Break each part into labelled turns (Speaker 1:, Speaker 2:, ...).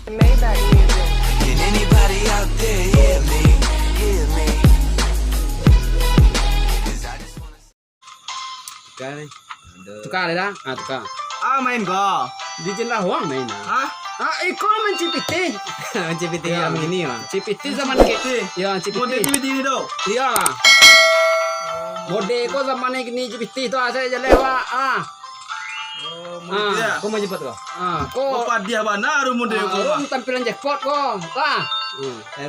Speaker 1: Maybach music.
Speaker 2: Can anybody out there hear me? Hear me? 'Cause I just wanna
Speaker 3: Tukar nih.
Speaker 4: Tukar dah. Tukar.
Speaker 5: Main go.
Speaker 4: Di Jelah Huang main.
Speaker 5: Hah?
Speaker 4: Iko main CPT.
Speaker 3: CPT yang ini mah.
Speaker 4: CPT zaman ke. Ya,
Speaker 5: Model
Speaker 4: CPT.
Speaker 5: TV ini tuh.
Speaker 4: Iya lah. Mode ko zaman gini CPT tu saya je lewat.
Speaker 5: Model ya.
Speaker 3: Kau mau jemput kau?
Speaker 4: Ko
Speaker 5: Bapak dia mana model ko.
Speaker 4: orang tampilan jackpot ko. Lah.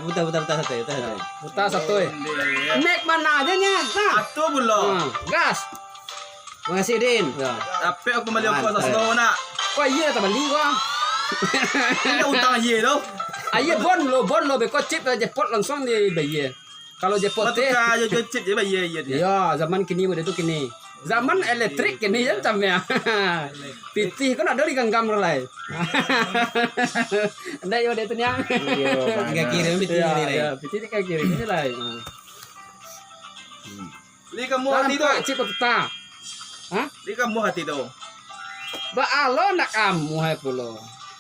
Speaker 3: Putar satu ya, putar satu.
Speaker 4: Putar satu. Make mana aja nya. Nah.
Speaker 5: Atau belum.
Speaker 4: Gas.
Speaker 3: Makasih Din.
Speaker 5: Tapi aku kembali aku sa slow nak.
Speaker 4: Ko iya ta beli ko.
Speaker 5: Ini utang ye tu.
Speaker 4: Iya bon lo be ko chip jackpot langsung di bayi. Kalau jackpot teh.
Speaker 5: Matuka je cip je bayi ye dia.
Speaker 4: Ya, zaman kini mode tu kini. Zaman elektrik kini ya camnya. Pitih kan ada di ganggam relai. Ada yo dia tu nya.
Speaker 3: Enggak kirim pitih
Speaker 4: Ya,
Speaker 3: ini nih.
Speaker 4: ya, pitih di kaki ini lah.
Speaker 5: Li kamu hati tu.
Speaker 4: Chip peta. Hah?
Speaker 5: Li kamu hati tu.
Speaker 4: Ba alo nak kamu hai pulo.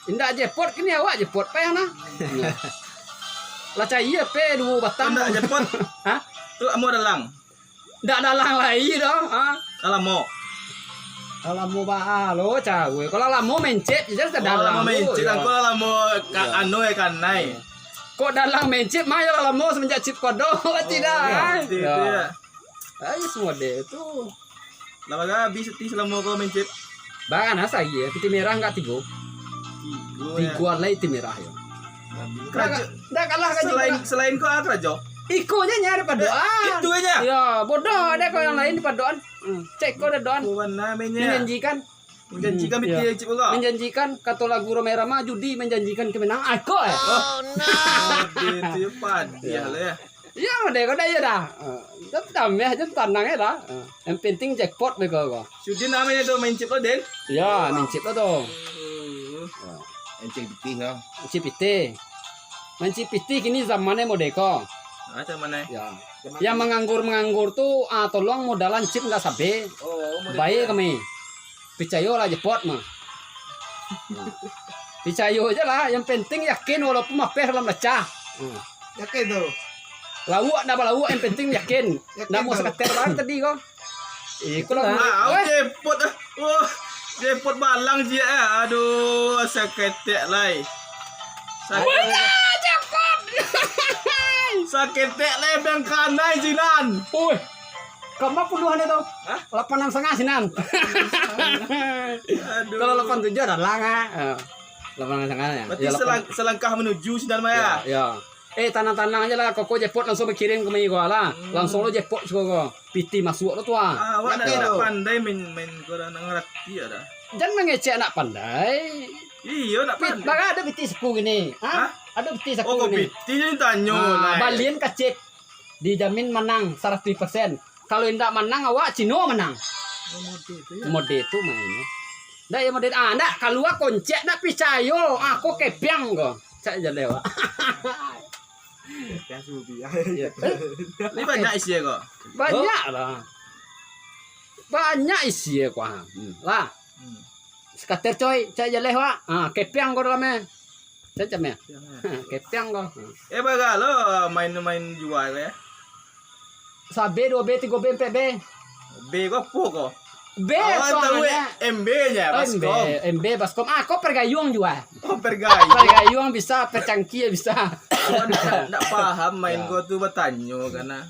Speaker 4: Indak jackpot kini awak jackpot pe na. Lah cahaya pe dua batang.
Speaker 5: Tak jepot.
Speaker 4: Hah?
Speaker 5: Tu kamu dalang.
Speaker 4: Ndak dalang lagi dah. Ha?
Speaker 5: Kalau mau.
Speaker 4: Kalau mau ba alo cawe. Kalau lah mau mencet je dah
Speaker 5: Kalau
Speaker 4: dalang.
Speaker 5: mau mencit aku kalau mau
Speaker 4: Ya.
Speaker 5: anu kan nai.
Speaker 4: Kok dalang mencet mah ya lah mau semenjak chip kodo tidak.
Speaker 5: Itu ya.
Speaker 4: Ayo semua deh tu.
Speaker 5: Lama ga habis ti selama kau mencit.
Speaker 4: Bagan asa iya, piti merah enggak tigo. Tigo lagi ti merah ya. Dah kalah kan
Speaker 5: Selain kau apa Jo?
Speaker 4: ikonya nyari padoan.
Speaker 5: Itu aja.
Speaker 4: Ya, bodoh ada kau yang lain di padoan. Cek kau ada doan.
Speaker 5: Bukan namanya.
Speaker 4: Menjanjikan
Speaker 5: Menjanjikan
Speaker 4: Ya.
Speaker 5: biti cip kau.
Speaker 4: menjanjikan kata lagu Romero mah judi menjanjikan kemenangan aku ya.
Speaker 5: Itu ya pad. Ya lah ya.
Speaker 4: Ya udah kau dah ya dah. Tetap ya jangan tenang ya dah. Yang penting jackpot bego kau.
Speaker 5: Sudi namanya tu main cip kau Den.
Speaker 4: Ya, mencip tu.
Speaker 3: Encik pitih ya.
Speaker 4: Mencipiti kini zamannya modeko.
Speaker 5: Macam mana?
Speaker 4: Ya. Yang menganggur tuh tolong modalan chip nggak sabe. Baik kami. Picayo lah jepot mah. Picayo aja lah. Yang penting yakin walaupun mapeh dalam lecah.
Speaker 6: Yakin tuh.
Speaker 4: Lawak dah lawak yang penting yakin. Nggak mau seketer banget tadi kok. Ikut lah.
Speaker 5: Jepot. Wah, jepot balang je. Aduh, saketek lai. Saketek lai bang kanai jinan.
Speaker 4: Woi. Kamu puluhan itu? 8,5 sinan.
Speaker 5: Aduh.
Speaker 4: Kalau 87 ada langa. 8,5 ya.
Speaker 5: Berarti selangkah menuju sinan maya.
Speaker 4: Ya. Tanang-tanang aja lah, koko jepot langsung berkirim ke mei gua lah. Langsung lo jepot koko. Piti masuk lo tua.
Speaker 5: Awak nak pandai main korang ngerti ada.
Speaker 4: Jangan mengecek anak pandai.
Speaker 5: Iya nak pandai.
Speaker 4: Bagaimana ada piti sepuh gini?
Speaker 5: Hah?
Speaker 4: Ada piti
Speaker 5: Oh,
Speaker 4: sepuh
Speaker 5: kau
Speaker 4: gini.
Speaker 5: biti ni tanya.
Speaker 4: Balian kecek. Dijamin menang 100%. Kalau tidak menang awak Cino menang. Mode itu mainnya. Ndak ya mode ndak keluar koncek ndak picayo. Aku kepiang kok. Cak je lewat.
Speaker 6: Ya subi.
Speaker 5: Ni banyak isi kok.
Speaker 4: Banyak lah. Banyak isi ya kok. Lah. Skater coy, cak je lewat. Kepiang kok dalamnya. Cak ya. Kepiang kok.
Speaker 5: Baga lo main jual ya.
Speaker 4: Sabe 2B 3B 4B.
Speaker 5: B kok po kok.
Speaker 4: B
Speaker 5: Awak tahu
Speaker 4: soalnya.
Speaker 5: MB nya Baskom.
Speaker 4: MB Baskom. Aku pergayung juga.
Speaker 5: Oh pergai.
Speaker 4: Pergayung bisa, percangki bisa.
Speaker 5: Awak nak paham main kau tu bertanya karena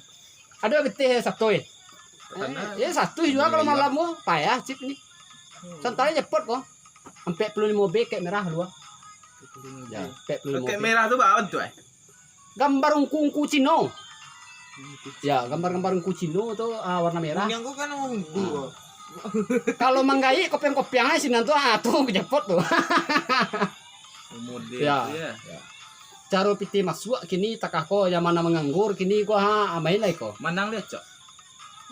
Speaker 4: Ada betih satu ya. Ya satu juga kalau malam mau payah chip ni. Santai cepet kok. 45B kayak merah dua. Ya, 45B.
Speaker 5: kayak merah tu apa tu
Speaker 4: Gambar ungku Cino. Ya, gambar Cino tu warna merah.
Speaker 6: Yang gua kan unggu.
Speaker 4: Kalau manggai kopiang-kopiang aja sih nanti tuh jepot tuh.
Speaker 5: model
Speaker 4: Ya.
Speaker 5: ya.
Speaker 4: Cara piti masuk kini takako yang mana menganggur kini gua main lagi kok.
Speaker 5: Manang lihat cok.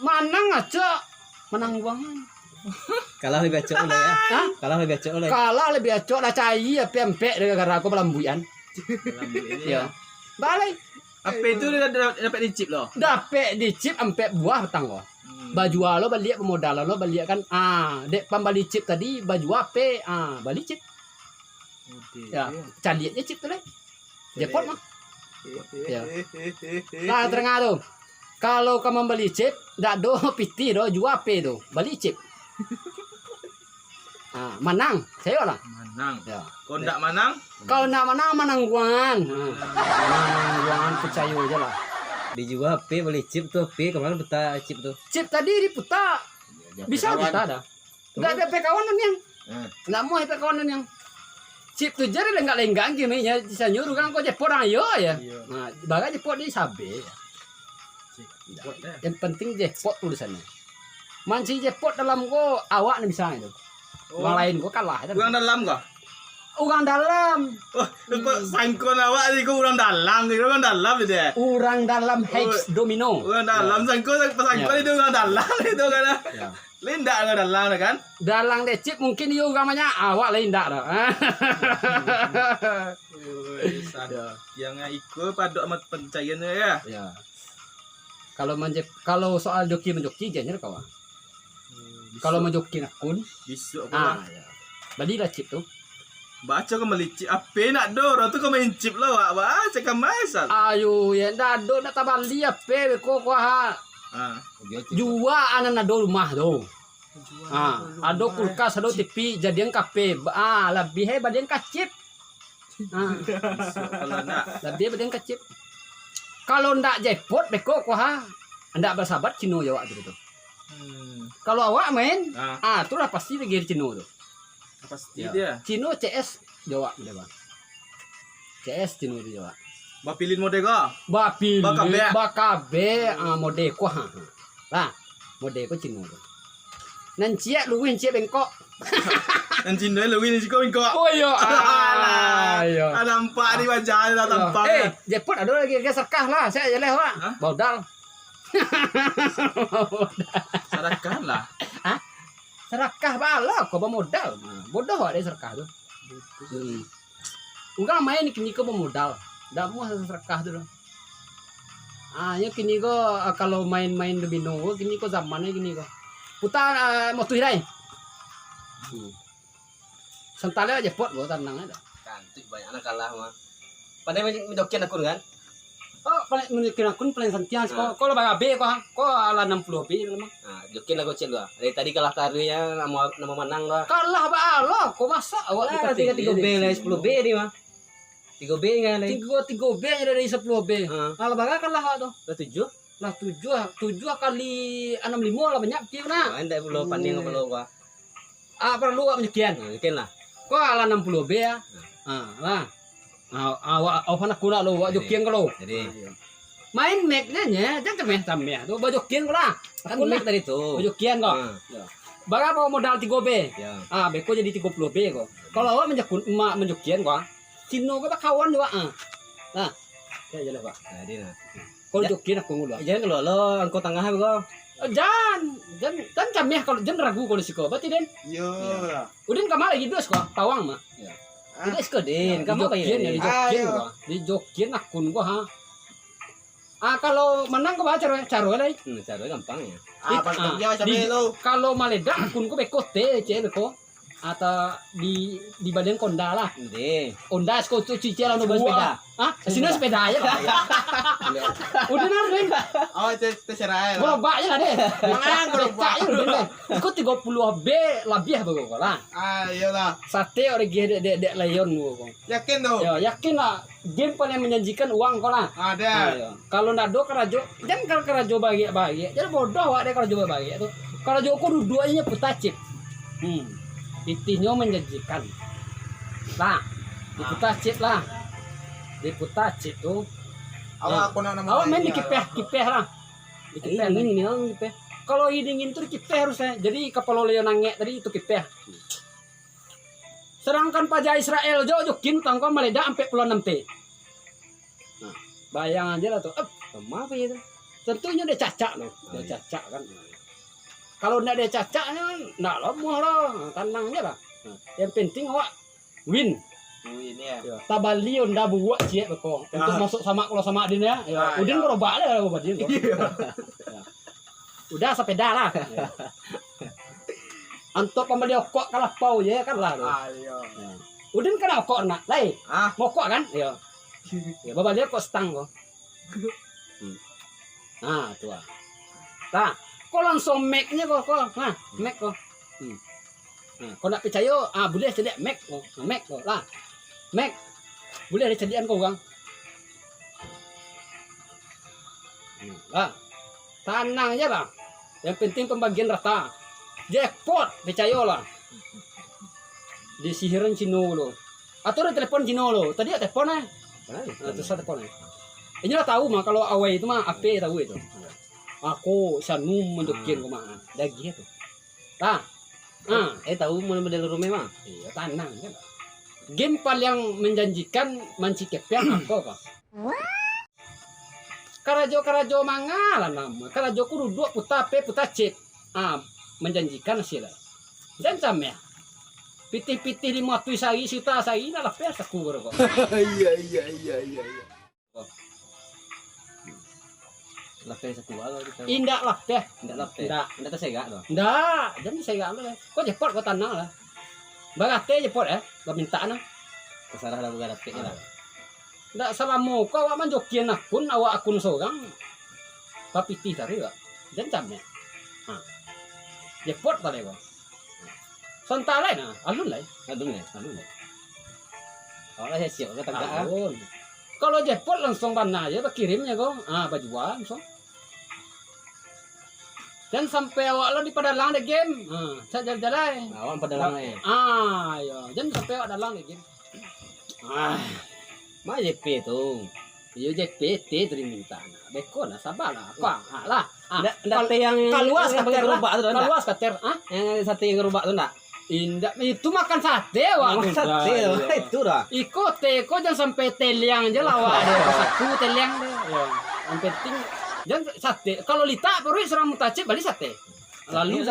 Speaker 4: Manang aja. Menang uang.
Speaker 3: Kalah lebih acok oleh ya.
Speaker 4: Hah?
Speaker 3: Kalah lebih acok oleh.
Speaker 4: Kalah lebih acok lah cai ya pempek gara-gara aku pelambuyan. Ya. Balik.
Speaker 5: Apa itu dia dapat dicip loh.
Speaker 4: Dapet di chip empek buah petang kok. Baju lo balik pemodal lo balik kan dek pembali chip tadi baju apa balik chip Ya, cari aja chip tuh deh. Jackpot mah. Ya. Nah, terengah tuh. Kalau kamu beli chip, ndak do piti do jual pe do. Beli chip. Ah, menang, saya lah.
Speaker 5: Manang.
Speaker 4: Ya.
Speaker 5: Kau ndak manang?
Speaker 4: Kalau nak menang menang guan. Menang guan percaya aja lah.
Speaker 3: Dijual P beli chip tuh P kemarin peta chip tuh.
Speaker 4: Chip tadi diputar. Bisa kita ada. Nggak ada pekawanan yang. Nggak mau pekawanan yang. Chip tu jadi lenggak-lenggak gini ya. Bisa nyuruh kan kau jepot ayo ya. Nah, bagai jepot di sabe. Yang penting jepot tulisannya. Manci jepot dalam kau awak nih bisa itu. Orang lain kau kalah.
Speaker 5: Orang dalam kah?
Speaker 4: Orang dalam.
Speaker 5: Oh, kau sangkon awak ni kau orang dalam ni, orang dalam itu.
Speaker 4: Orang dalam Hex Domino.
Speaker 5: Orang dalam sangkon itu orang dalam itu kan. Linda orang dalam kan?
Speaker 4: Dalang deh chip mungkin dia ugamanya awak lain tak dah.
Speaker 5: Yang ikut pada amat pencaiannya ya.
Speaker 4: Ya. Kalau soal joki menjoki jangan kawan. Kalau menjoki akun,
Speaker 5: Besok
Speaker 4: ah,
Speaker 5: aku
Speaker 4: ya. Balilah chip tu.
Speaker 5: baca kau melici apa nak do, orang tu kau main chip lah, wak baca kau masal.
Speaker 4: Ayo ya dah do nak tabali apa ko ha. Jua anak nado rumah do. Ah, ado kulkas, ado TV, jadian kafe. Ah, lebih hebat yang kacip. Ah,
Speaker 5: Kalau nak,
Speaker 4: lebih hebat yang kacip. Kalau ndak jackpot beko ko ha. Ndak bersahabat Cino ya waktu itu. Kalau awak main, tu lah pasti lagi Cino tu.
Speaker 5: pasti
Speaker 4: Ya.
Speaker 5: dia.
Speaker 4: Cino CS Jawa dia bang. CS Cino di Jawa.
Speaker 5: Bapilin mode kau.
Speaker 4: Bapil,
Speaker 5: Bakabe.
Speaker 4: bakabe, mode ko ha. Lah, mode ko Cino tu. Nan cia luwin cia bengkok.
Speaker 5: Nanti nih lewin si kau kau.
Speaker 4: Oh iya, ayo.
Speaker 5: Ada nampak di wajah ada nampak.
Speaker 4: Jeput ada lagi serkah lah. Saya jeleh wak.
Speaker 5: Hah?
Speaker 4: Modal.
Speaker 5: Sadarkan lah.
Speaker 4: Serakah bala kau modal. Bodoh wak dia serkah tu. Enggak main kini kau modal. Dah mau serakah tu. Ya kini kau kalau main-main lebih nunggu kini kau zamannya kini kau. Putar motor hirai. Sentalnya aja pot gua tenang aja.
Speaker 3: Cantik banyak anak kalah mah. Padahal menjokin akun kan?
Speaker 4: Oh, paling mungkin akun paling santian kau lebih B kau ala 60 B memang.
Speaker 3: Nah, jokin aku cek gua. Dari tadi kalah taruhnya nama menang gua.
Speaker 4: Kalah bala kau masa awak
Speaker 3: Lah 3 B lah 10 B ni mah. 3 B enggak lagi.
Speaker 4: 3 B nya dari 10 B. Kalau baga kalah tu.
Speaker 3: Lah 7.
Speaker 4: Lah 7 kali 65 lah banyak kieu na.
Speaker 3: Anda belum pandai ngobrol gua.
Speaker 4: Perlu awak menyekian.
Speaker 3: Mungkin lah.
Speaker 4: Kau ala 60 B ya. Lah. Awak nak kula lo, awak jokian kalau.
Speaker 3: Jadi
Speaker 4: Main make-nya jangan main sampe tu, awak jokian kau lah.
Speaker 3: kan mic tadi tuh.
Speaker 4: Awak jokian kau. Baga apa modal 3 B.
Speaker 3: Ya.
Speaker 4: Beko jadi 30 B kau. Kalau awak menjokian kau, Cino kau kawan juga. Nah. Ya jelas Pak.
Speaker 3: Jadi nah.
Speaker 4: Kau jokian aku ngulu.
Speaker 3: Jangan kalau lo angkot tengah gua.
Speaker 4: Jangan kami kalau jangan ragu kalau sih kau, berarti Den.
Speaker 6: Yo lah.
Speaker 4: Udin kamar lagi dos kau, pawang mah.
Speaker 3: Tidak sekedin, kamu apa
Speaker 4: Jokian
Speaker 3: ya?
Speaker 4: di jokian kau, di jokian akun kau ha. Kalau menang kau baca caro lagi.
Speaker 3: Cara gampang ya.
Speaker 6: Pas kerja sampai lo.
Speaker 4: Kalau maledak akun kau beko beko atau di badan konda lah.
Speaker 3: Deh.
Speaker 4: Konda kau tu cicil anu
Speaker 3: Sepeda.
Speaker 4: Sini sepeda aja Pak. Udah nanti.
Speaker 6: Oh terserah.
Speaker 4: Gerobak aja lah deh.
Speaker 6: Mangan gerobak.
Speaker 4: Kau 30 B lebih bagus lah.
Speaker 6: Iyalah.
Speaker 4: Sate orang dek layon gua.
Speaker 6: Yakin tuh?
Speaker 4: Ya yakin lah. Game paling menjanjikan uang kau lah.
Speaker 6: Ada.
Speaker 4: Kalau nak do kerajo, jangan kalau kerajo bagi. Jadi bodoh wak dia kerajo bagi tu. Kerajo aku dua aja putacip. Intinya menjanjikan. Lah, diputacip lah. Diputacip tu.
Speaker 6: Awak aku nak nama.
Speaker 4: Awak main di kipeh lah. Di kipeh ini orang kipeh. Kalau dingin tu di kipeh harusnya. Jadi kapal leon nangek tadi itu kipeh. Sedangkan pajak Israel jokin tangkau meledak sampai Pulau 6T. Nah, bayang aja lah tuh. Apa ya itu? Tentunya dia cacak loh. Dia cacak kan. Kalau enggak dia cacaknya, enggak lemah lah. Tenang aja lah. Nah, yang penting awak win.
Speaker 5: Win ya.
Speaker 4: Tabali ndak buat cie kok. Untuk masuk sama kalau sama Adin ya. Udin gerobak lah kalau Adin. Udah sepeda lah. Untuk pembeli okok kalah pau je kan lah.
Speaker 6: Ayo.
Speaker 4: Udin kan kok nak lai.
Speaker 6: Ah.
Speaker 4: Mokok kan? Ya. Ya baba dia kok stang kok. Ah, tu ah. Tah, kau langsung make-nya kok. Nah, make kok. Nah, kau nak percaya, boleh sedia make kok. Make kok lah. Make. Boleh ada sediaan kau orang. Lah. Tenang aja lah. Yang penting pembagian rata. Jackpot, percayalah. Di sihiran Cino lo. Atau ada telepon Cino lo. Tadi ada telepon terus ada telepon Ini lah tahu mah kalau awal itu mah apa tahu itu. Aku sanu menjokin kau mah. Dagi itu. Tah.
Speaker 3: Tahu model rumah mah.
Speaker 4: Iya, tenang kan. Game paling menjanjikan mancikepian apa kok? Karajo mangalah nama. Karajo ku duduk puta P puta C. Menjanjikan hasil. Dan sama ya. Pitih-pitih 5 sari sita sari lah pes aku kok.
Speaker 6: Iya.
Speaker 3: Lah pes aku kalau kita.
Speaker 4: Indak lah teh.
Speaker 3: Ndak lah pes. Ndak tersegak doh.
Speaker 4: Ndak, jadi saya gak kok jepot kok tanah lah. Bagate jepot gak minta nah.
Speaker 3: Kesalah dah bukan pes lah.
Speaker 4: Ndak salah mau kau awak manjokian awak akun seorang. Papiti tadi kok. Dan jamnya. Jepot tadi kok. Sonta lain alun lain.
Speaker 3: Kalau saya siap ke tengah.
Speaker 4: Alun. Kalau jepot langsung mana aja kirimnya kok. Bajuan langsung. Dan sampai awak lo di padalang de game. Saya jalan-jalan.
Speaker 3: Awak padalang ya.
Speaker 4: Ya. Dan sampai awak dalang de game.
Speaker 3: Mah JP tu.
Speaker 4: Iya JPT tadi minta. Beko lah sabar lah. Apa? Lah.
Speaker 3: Ndak yang
Speaker 4: Kaluas
Speaker 3: yang
Speaker 4: kater
Speaker 3: gerobak tu ndak.
Speaker 4: Kaluas kater.
Speaker 3: Yang sate yang gerobak tu ndak.
Speaker 4: Indak itu makan sate wak.
Speaker 3: Sate itu dah.
Speaker 4: Iko teko jangan sampai teliang aja lah wak. Satu teliang deh. Ya. Yang penting jangan sate. Kalau lita perlu serang mutacip balik sate. Lalu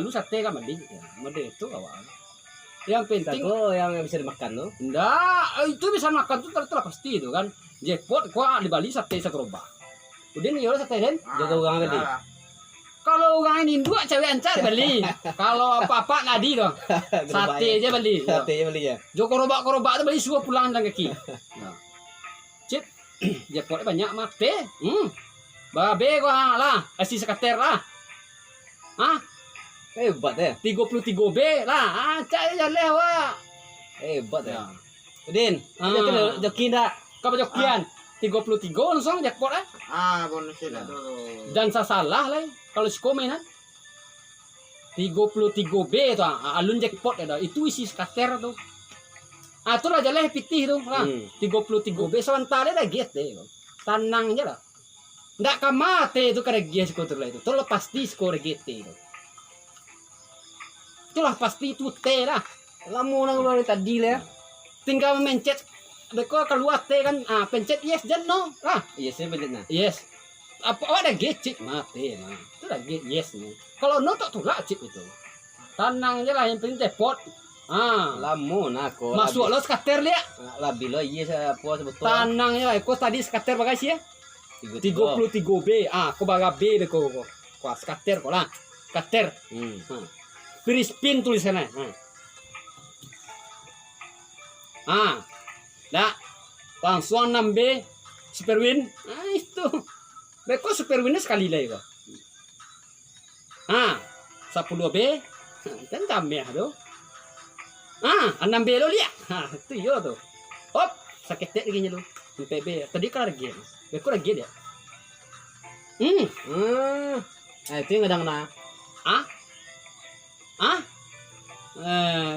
Speaker 4: sate kan balik. Mode itu awak. Yang penting
Speaker 3: yang bisa dimakan tu.
Speaker 4: Ndak, itu bisa makan tuh terus pasti itu kan. Jackpot gua di Bali sate gerobak. Udah nih sate den.
Speaker 3: Jaga orang tadi.
Speaker 4: Kalau orang ini dua cewek ancar beli. Kalau apa-apa nadi dong. Sate aja beli.
Speaker 3: Sate aja beli ya.
Speaker 4: Jo gerobak tuh beli semua pulang dan kaki. Nah. Cip. Jackpotnya banyak mate. Babe gua lah, kasih sekater lah.
Speaker 3: Hebat ya.
Speaker 4: 33B lah. Cak aja lewat.
Speaker 3: Hebat ya. Udin, joki ndak?
Speaker 4: Kau jokian 33 langsung jackpot
Speaker 6: Bonus itu dulu.
Speaker 4: Dan salah lah kalau si komen 33B tu alun jackpot ada itu isi skater tu. Tu lah jalan pitih tu lah. 33B sementara dah get deh. Tenang aja lah. Ndak kamate tu kada get skuter lah itu. Tu pasti skor get tu. Itulah pasti itu T lah.
Speaker 3: Lamu nang keluar tadi lah.
Speaker 4: Tinggal mencet beko keluar T kan pencet yes dan no lah.
Speaker 3: Iya sih benar.
Speaker 4: Yes. Apa ada gecik mati nah. Itu dah yes nih. Kalau no tak tulak cip itu. Tenang aja lah yang penting depot.
Speaker 3: Lamun aku.
Speaker 4: Masuk lo skater lihat.
Speaker 3: Labi lo iya saya puas betul.
Speaker 4: Tenang aja lah. Aku tadi skater bagasi ya. 33B. Aku baga B beko kok. Kau skater kok lah. Skater. Free spin tulisannya. Dah. Langsung 6B super win. Itu. Beko super win sekali lah itu. 10B. Kan tambah tu. 6B lo lihat. Itu yo tu. Hop, sakit tak lagi lo. PB. Tadi kan lagi. Beko lagi dia.
Speaker 3: Itu yang kadang na.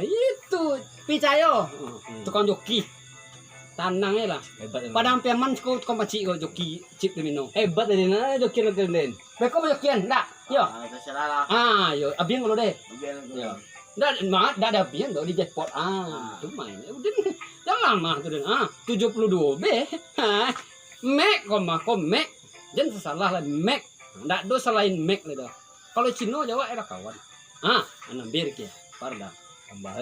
Speaker 4: Itu picayo. Tukang joki. Tanangnya lah.
Speaker 3: Hebat.
Speaker 4: Padang piaman ko tukang panci ko joki chip domino.
Speaker 3: Hebat dari na joki lo keren.
Speaker 4: Beko mo jokian ndak? Yo.
Speaker 6: Terserah lah.
Speaker 4: Yo, abien lo deh.
Speaker 3: Yo.
Speaker 4: Ndak ada abien do di jackpot. Itu main. Udah jangan lama tu dan 72B. Mac kok Mac. Jangan salah lah Mac. Ndak do selain Mac le dah. Kalau Cino Jawa era kawan. 6B kia. Parda.
Speaker 3: Tambah.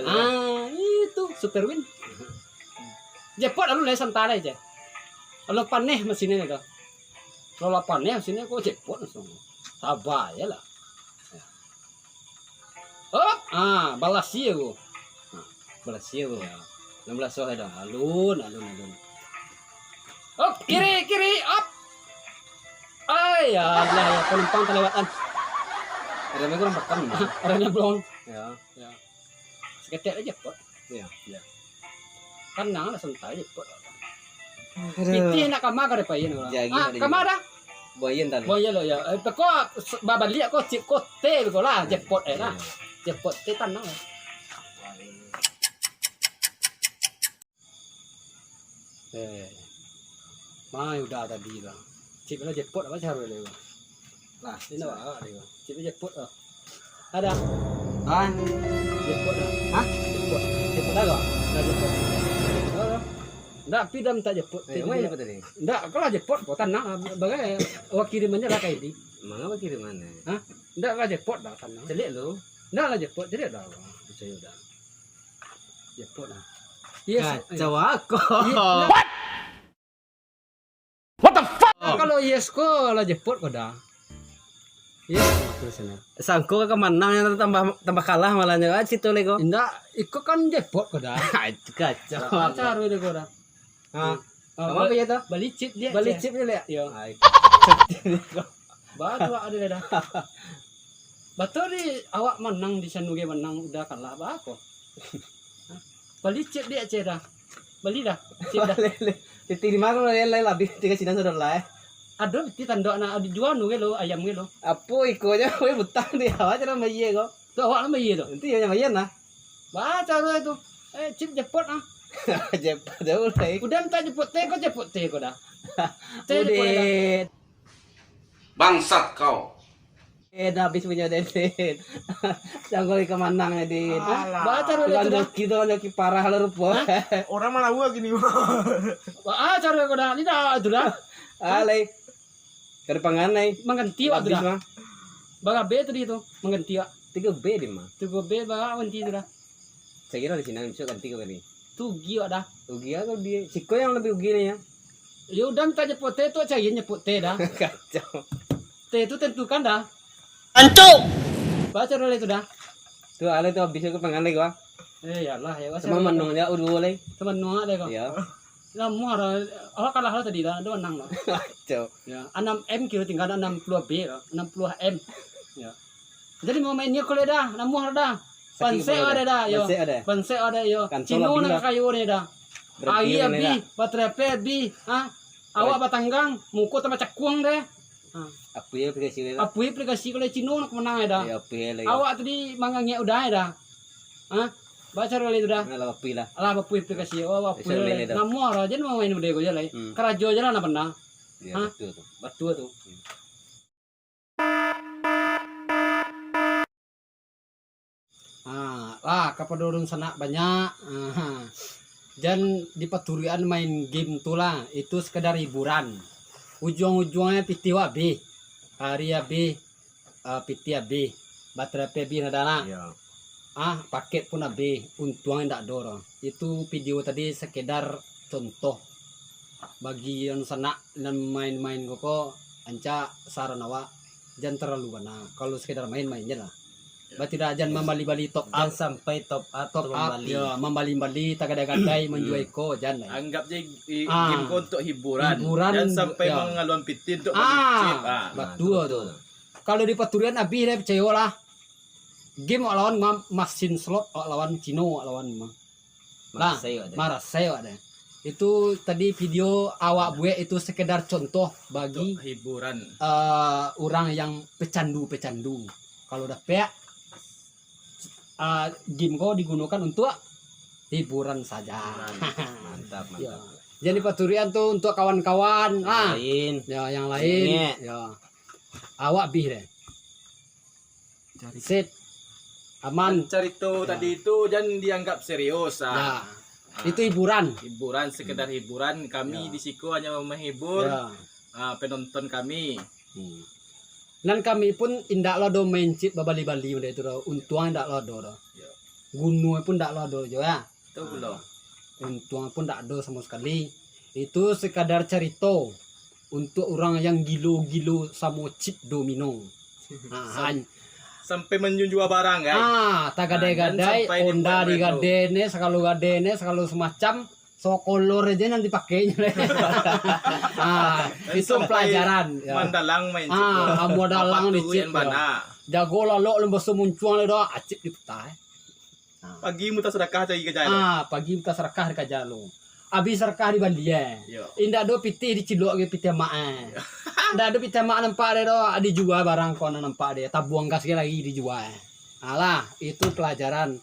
Speaker 4: Itu super win. Jackpot lalu lah santara aja. Kalau paneh mesinnya dah. Kalau paneh mesinnya kok jackpot langsung. Sabar ya lah. Balas sih aku.
Speaker 3: Belasio. 16 soal dah. Alun.
Speaker 4: Oh, kiri, up. Ay, Allah ya penumpang terlewatan.
Speaker 3: Ada mereka orang pakai nih.
Speaker 4: Orangnya belum.
Speaker 3: Ya.
Speaker 4: Seketek aja pot.
Speaker 3: Ya.
Speaker 4: Kan nang santai aja pot. Piti nak kamar kare payen orang.
Speaker 3: Jagi
Speaker 4: Ah,
Speaker 3: ada
Speaker 4: kamar dah.
Speaker 3: Boyen tan.
Speaker 4: Boy lo ya. Peko babali ko chip ko te ko lah, jepot lah. Jepot te tan nang. Mai udah tadi lah. Chip lah jepot apa cara le. Lah, ini apa dia? Chip jepot ah. Ada.
Speaker 3: Ah,
Speaker 4: Jepot dah. Hah? Jepot dah kok? Dah jepot. Ndak pidam tak jepot.
Speaker 3: mana dapat tadi?
Speaker 4: Ndak kalau jepot kok tanah bagai kirimannya lah kayak ini.
Speaker 3: Mana kirimannya?
Speaker 4: Hah? Ndak lah jepot dah tanah.
Speaker 3: Celik lu.
Speaker 4: Ndak lah jepot, jadi dah. Percaya dah. Jepot dah. Yes.
Speaker 3: Kacau aku.
Speaker 4: What the fuck? Kalau yes ko lah jepot kok dah. Yes, terusnya.
Speaker 3: Sangko ke menang yang tambah kalah malahnya kan situ lego.
Speaker 4: Ndak, ikut kan jepot kok dah.
Speaker 3: Kacau.
Speaker 4: Cara itu kok dah.
Speaker 3: Ah. Kamu apa ya tuh?
Speaker 4: Bali chip dia.
Speaker 3: Balik chip dia lihat.
Speaker 4: Yo.
Speaker 3: Ay.
Speaker 4: Baru ada dah. Betul di awak menang di Sanuge menang udah kalah apa aku? Bali cip dia dah. Bali dah. Cip dah.
Speaker 3: Titirima ko na yan labis tiga sinan sa dolay.
Speaker 4: Ada di tanda na dijual nu lo ayam lo.
Speaker 3: Apo iko nya we butang di hawa cara maye ko.
Speaker 4: Tu awak nama ye tu.
Speaker 3: Enti nya maye na.
Speaker 4: Baca lo itu. Cip jepot ah.
Speaker 3: Jep jauh lai.
Speaker 4: Udah minta jepot te ko dah. Te jepot dah.
Speaker 3: Udet.
Speaker 2: Bangsat kau.
Speaker 3: Dah habis punya dedet. Jangan ke manang ya din.
Speaker 4: Baca lo
Speaker 3: Tuan
Speaker 4: itu dah.
Speaker 3: joki tuan joki parah lo rupo.
Speaker 6: Orang malah gua gini.
Speaker 4: Baca lo ko dah. Ni dah tu dah.
Speaker 3: Alay. Kada panganay.
Speaker 4: Mengganti wak tu
Speaker 3: Habis
Speaker 4: dah.
Speaker 3: mah.
Speaker 4: Baga B tadi tu. Mengganti wak.
Speaker 3: 3B di mah.
Speaker 4: Tu go B baga ganti tu dah.
Speaker 3: Saya kira di sini bisa ganti ke kali.
Speaker 4: Tu giwa dah.
Speaker 3: Ugi atau dia? Siko yang lebih ugi nih ya.
Speaker 4: Ya udah minta jepot te tu cari jepot te dah.
Speaker 3: Kacau.
Speaker 4: Te itu tentukan dah.
Speaker 6: Antuk.
Speaker 4: Baca dulu itu dah.
Speaker 3: Tuh alay tuh habis ke panganay ko.
Speaker 4: Ya lah ya.
Speaker 3: Sama manungnya udah lay.
Speaker 4: Teman nuang ada kok.
Speaker 3: Ya.
Speaker 4: Lah muara. Awak kalah tadi dah. Dua nang lah.
Speaker 3: Kacau.
Speaker 4: Ya. 6M kilo tinggal 60 B lah. 60 M. Ya. Jadi mau mainnya kalau dah. Muara dah. Panse ada dah. Yo.
Speaker 3: Panse ada.
Speaker 4: Panse ada yo.
Speaker 3: Kantong
Speaker 4: Cino
Speaker 3: lebih
Speaker 4: nak
Speaker 3: lah.
Speaker 4: kayu ni dah.
Speaker 3: Berarti
Speaker 4: Ayah
Speaker 3: ini
Speaker 4: bi.
Speaker 3: dah.
Speaker 4: Batrepe bi. Ha. Awak batanggang. Muko tambah cakuang deh.
Speaker 3: Apa ya aplikasi lah.
Speaker 4: Apui aplikasi kalau Cino nak menang dah.
Speaker 3: Ya apa ya lagi.
Speaker 4: Awak tadi mangangnya udah dah. Ha. Baca dulu itu dah.
Speaker 3: Nah, apa lah.
Speaker 4: Alah bapu aplikasi bapu
Speaker 3: Bisa lele dah.
Speaker 4: namu orang aja mau main udah gue jalan kerajo aja lah pernah
Speaker 3: Ya
Speaker 4: Hah?
Speaker 3: betul tuh.
Speaker 4: batu tuh kapadorun sana banyak dan di paturian main game tulah itu sekedar hiburan ujung-ujungnya pitiwa B Aria B pitia B baterai B nadana
Speaker 3: Ya.
Speaker 4: paket pun AB untungnya ndak dorong itu video tadi sekedar contoh bagi yang sana dan main-main koko anca saran awak jangan terlalu bana kalau sekedar main-mainnya lah berarti tidak jangan membali-bali top
Speaker 3: Jangan
Speaker 4: up
Speaker 3: sampai top up Bali.
Speaker 4: ya membali-bali tagadai-gadai menjual ko jangan lah
Speaker 5: Anggap je
Speaker 4: Ah.
Speaker 5: game kau untuk hiburan.
Speaker 4: Hiburan,
Speaker 5: Jangan sampai
Speaker 4: ya.
Speaker 5: mengaluan piti untuk melicip.
Speaker 4: betul tuh kalau di paturian abi dia percaya lah game lawan mesin slot lawan Cino lawan mah Nah, marah saya ada. Itu tadi video awak buat itu sekedar contoh bagi
Speaker 5: Untuk hiburan.
Speaker 4: orang yang pecandu. Kalau udah pek game kau digunakan untuk hiburan saja.
Speaker 3: Mantap,
Speaker 4: Ya.
Speaker 3: mantap.
Speaker 4: Jadi paturian tuh untuk kawan-kawan.
Speaker 3: Lain.
Speaker 4: Ya yang lain.
Speaker 3: Ini.
Speaker 4: Ya. Awak bih deh. Sit. Aman.
Speaker 5: Cerita tadi itu jangan dianggap serius.
Speaker 4: Ya. Itu hiburan.
Speaker 5: Hiburan, sekedar hiburan. Kami di Siko hanya menghibur
Speaker 4: Ya.
Speaker 5: penonton kami.
Speaker 4: Dan kami pun indak lo do main chip babali-bali udah itu do. Untung indak lo do.
Speaker 5: Ya.
Speaker 4: Gunung pun ndak lo do jo ya.
Speaker 5: Itu belum.
Speaker 4: Untung pun ndak do sama sekali. Itu sekadar cerita untuk orang yang gilo-gilo sama chip domino.
Speaker 5: Sampai menjual barang kan.
Speaker 4: Tagadai-gadai,
Speaker 5: sampai di
Speaker 4: Honda
Speaker 5: Puerto.
Speaker 4: digadene, sekalu semacam sokolor aja nanti pakainya. Itu
Speaker 5: Sampai
Speaker 4: pelajaran. Ya.
Speaker 5: Mandalang main cip.
Speaker 4: Amo dalang
Speaker 5: Apa
Speaker 4: di
Speaker 5: tuh
Speaker 4: cip.
Speaker 5: yang mana?
Speaker 4: Jago lalu lembas semuncuan itu acip di petai.
Speaker 5: Pagi muta sedekah cari ke jalan.
Speaker 4: Pagi kita serakah di kajalo. Abis serakah di bandia.
Speaker 5: Yo.
Speaker 4: Indah do piti dicidok ke piti maan. Indah do piti maan nampak dia do dijual barang kono nampak dia tabuang gas lagi dijual. Alah, itu pelajaran.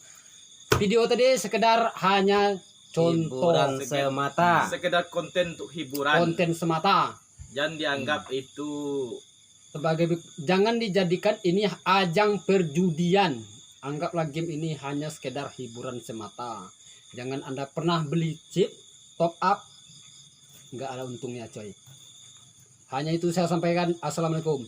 Speaker 4: Video tadi sekedar hanya contoh
Speaker 3: Hiburan semata.
Speaker 5: Sekedar konten untuk hiburan.
Speaker 4: konten semata.
Speaker 5: Jangan dianggap itu
Speaker 4: Sebagai jangan dijadikan ini ajang perjudian. Anggaplah game ini hanya sekedar hiburan semata. Jangan Anda pernah beli chip top up, nggak ada untungnya coy. Hanya itu saya sampaikan. Assalamualaikum.